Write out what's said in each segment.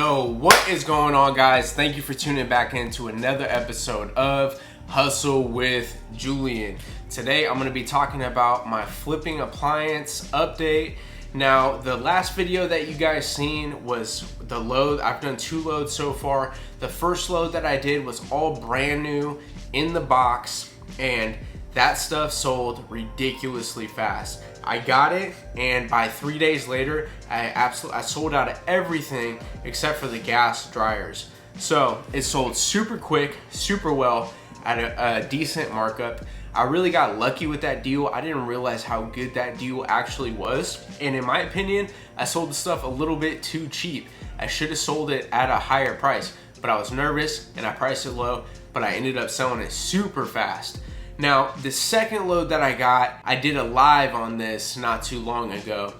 Yo, what is going on, guys? Thank you for tuning back into another episode of Hustle with Julian. Today I'm going to be talking about my flipping appliance update. Now, the last video that you guys seen was the load. I've done 2 loads so far. The first load that I did was all brand new in the box, and that stuff sold ridiculously fast. I got it, and by 3 days later, I sold out of everything except for the gas dryers. So it sold super quick, super well at a decent markup. I really got lucky with that deal. I didn't realize how good that deal actually was. And in my opinion, I sold the stuff a little bit too cheap. I should have sold it at a higher price, but I was nervous and I priced it low, but I ended up selling it super fast. Now, the second load that I got, I did a live on this not too long ago,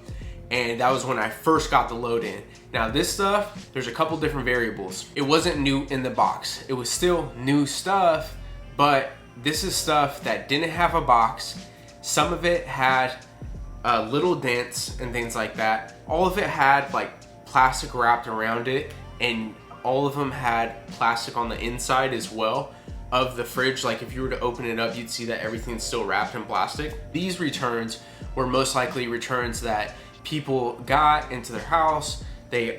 and that was when I first got the load in. Now, this stuff, there's a couple different variables. It wasn't new in the box. It was still new stuff, but this is stuff that didn't have a box. Some of it had little dents and things like that. All of it had like plastic wrapped around it, and all of them had plastic on the inside as well of the fridge. Like if you were to open it up, you'd see that everything's still wrapped in plastic. These returns were most likely returns that people got into their house, they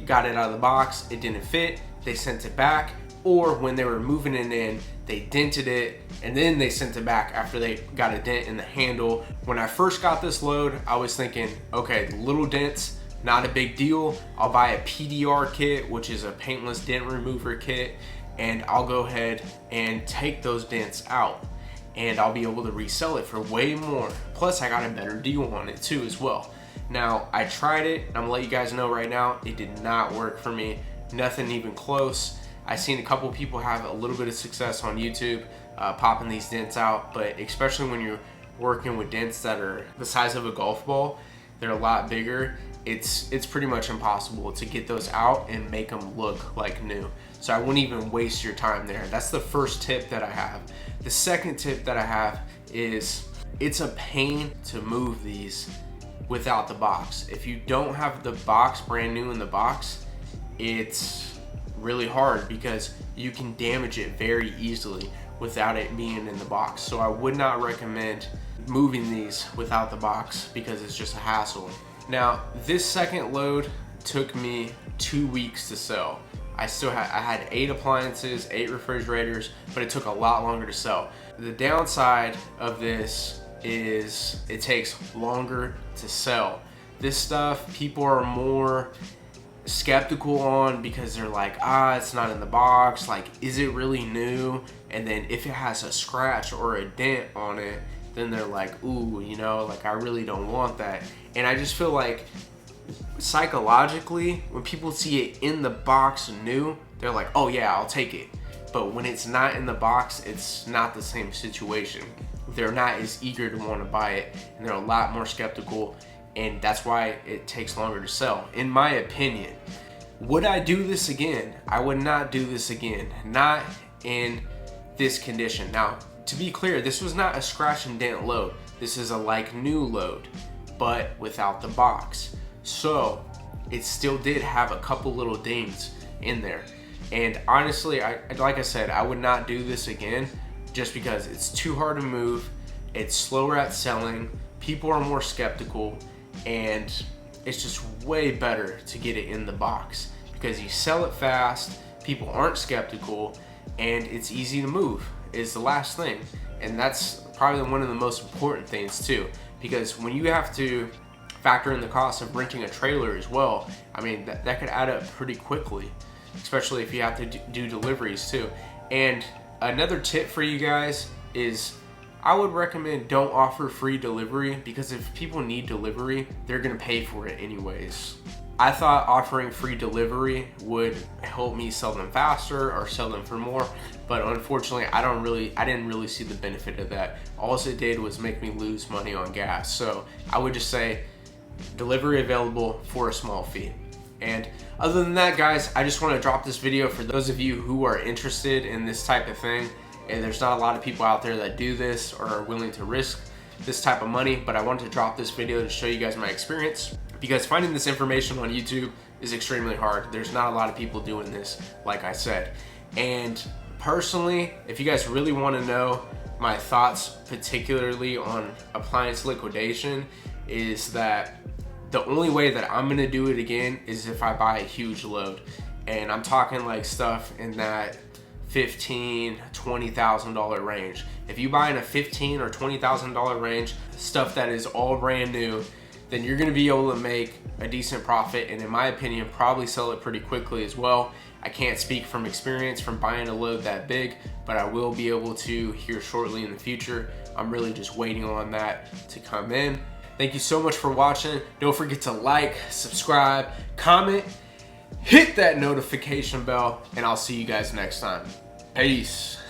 got it out of the box, it didn't fit, they sent it back, or when they were moving it in, they dented it and then they sent it back after they got a dent in the handle. When I first got this load, I was thinking, okay, the little dents, not a big deal. I'll buy a PDR kit, which is a paintless dent remover kit, and I'll go ahead and take those dents out and I'll be able to resell it for way more. Plus I got a better deal on it too as well. Now, I tried it, and I'm gonna let you guys know right now, it did not work for me. Nothing even close. I've seen a couple people have a little bit of success on YouTube popping these dents out, but especially when you're working with dents that are the size of a golf ball, they're a lot bigger. It's pretty much impossible to get those out and make them look like new. So I wouldn't even waste your time there. That's the first tip that I have. The second tip that I have is it's a pain to move these without the box. If you don't have the box brand new in the box, it's really hard because you can damage it very easily without it being in the box. So I would not recommend moving these without the box because it's just a hassle. Now, this second load took me 2 weeks to sell. I had 8 appliances, 8 refrigerators, but it took a lot longer to sell. The downside of this is it takes longer to sell. This stuff people are more skeptical on because they're like, it's not in the box, like, is it really new? And then if it has a scratch or a dent on it, then they're like, ooh, you know, like I really don't want that. And I just feel like psychologically, when people see it in the box new, they're like, oh yeah, I'll take it. But when it's not in the box, it's not the same situation. They're not as eager to want to buy it, and they're a lot more skeptical, and that's why it takes longer to sell, in my opinion. Would I do this again? I would not do this again, not in this condition. Now, to be clear, this was not a scratch and dent load. This is a like new load, but without the box. So it still did have a couple little dings in there. And honestly, like I said, I would not do this again just because it's too hard to move. It's slower at selling. People are more skeptical, and it's just way better to get it in the box because you sell it fast, people aren't skeptical, and it's easy to move is the last thing. And that's probably one of the most important things too, because when you have to factor in the cost of renting a trailer as well, I mean, that could add up pretty quickly, especially if you have to do deliveries too. And another tip for you guys is I would recommend don't offer free delivery, because if people need delivery, they're gonna pay for it anyways. I thought offering free delivery would help me sell them faster or sell them for more, but unfortunately I didn't really see the benefit of that. All it did was make me lose money on gas. So I would just say delivery available for a small fee. And other than that, guys, I just want to drop this video for those of you who are interested in this type of thing. And there's not a lot of people out there that do this or are willing to risk this type of money, but I wanted to drop this video to show you guys my experience, because finding this information on YouTube is extremely hard. There's not a lot of people doing this, like I said. And personally, if you guys really want to know my thoughts, particularly on appliance liquidation, is that the only way that I'm gonna do it again is if I buy a huge load. And I'm talking like stuff in that $15,000, $20,000 range. If you buy in a $15,000 or $20,000 range, stuff that is all brand new, then you're gonna be able to make a decent profit, and in my opinion, probably sell it pretty quickly as well. I can't speak from experience from buying a load that big, but I will be able to here shortly in the future. I'm really just waiting on that to come in. Thank you so much for watching. Don't forget to like, subscribe, comment, hit that notification bell, and I'll see you guys next time. Peace.